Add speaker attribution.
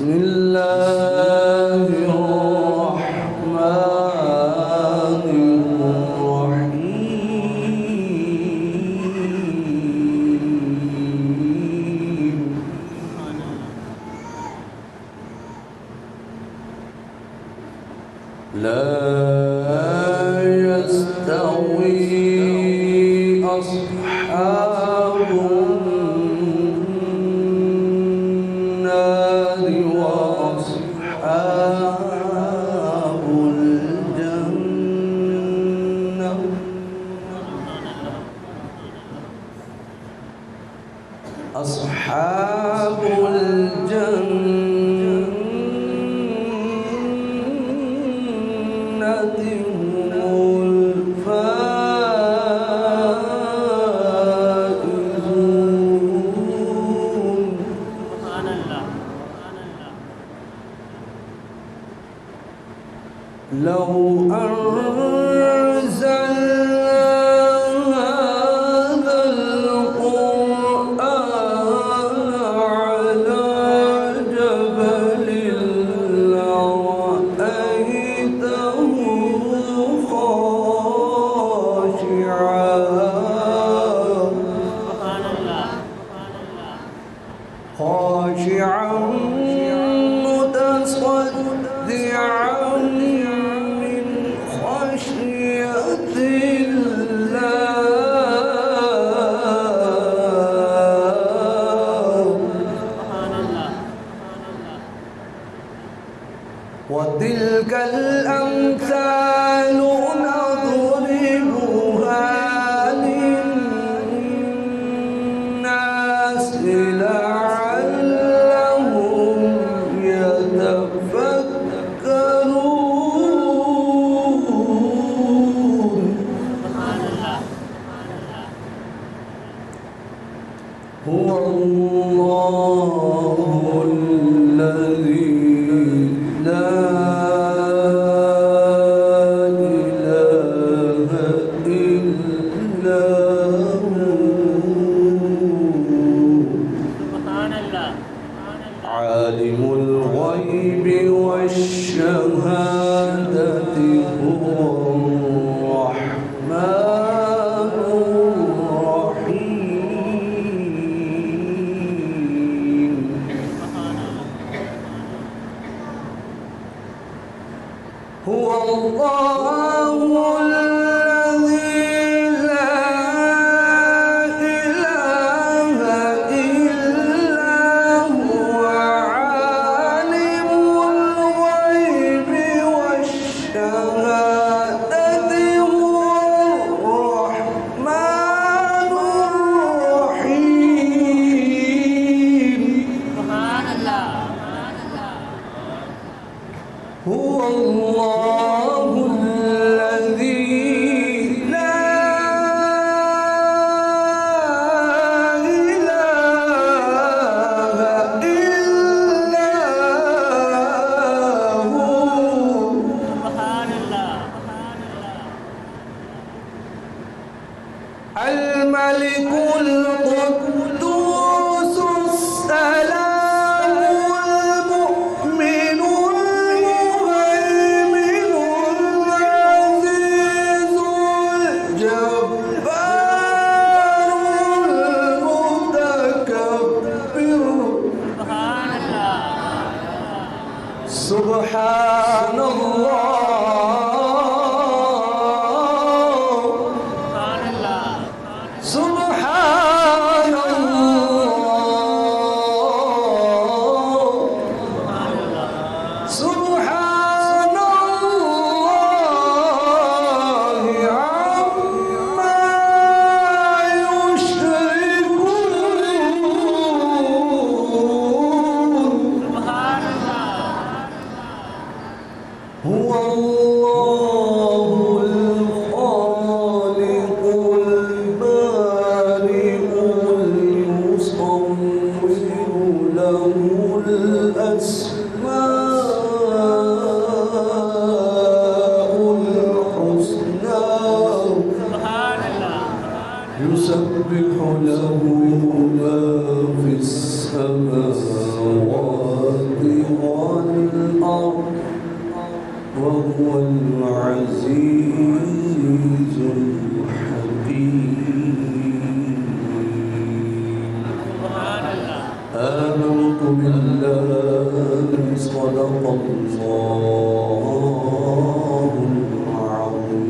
Speaker 1: بسم الله الرحمن الرحيم لا يستوي أصحاب النار وأصحاب الجنة أصحاب الجنة هم الفائزون. سبحان الله. لو أنزلنا هذا القرآن على جبل لرأيته خاشعا متصدعا من خشية الله. وتلك الأمثال نضربها للناس لعلهم يتفكرون. هو الله الذي لا إله إلا هو. عالم الغيب والشهادة هو الرحمن الرحيم. هو الله الذي لا إله إلا هو عالم الغيب والشهادة هو الرحمن الرحيم. سبحان الله. هو الله الذي لا إله إلا هو. سبحان الله. الملك القدوس السلام المؤمن المهيمن العزيز الجبار المتكبر. سبحان الله. سبحان الله. سبحان الله عما يشركون. هو الله الخالق البارئ المصور له الأسماء الحسنى. يسبح له ما في السماوات وهو العزيز الحكيم. آمنت بالله صدق الله العظيم.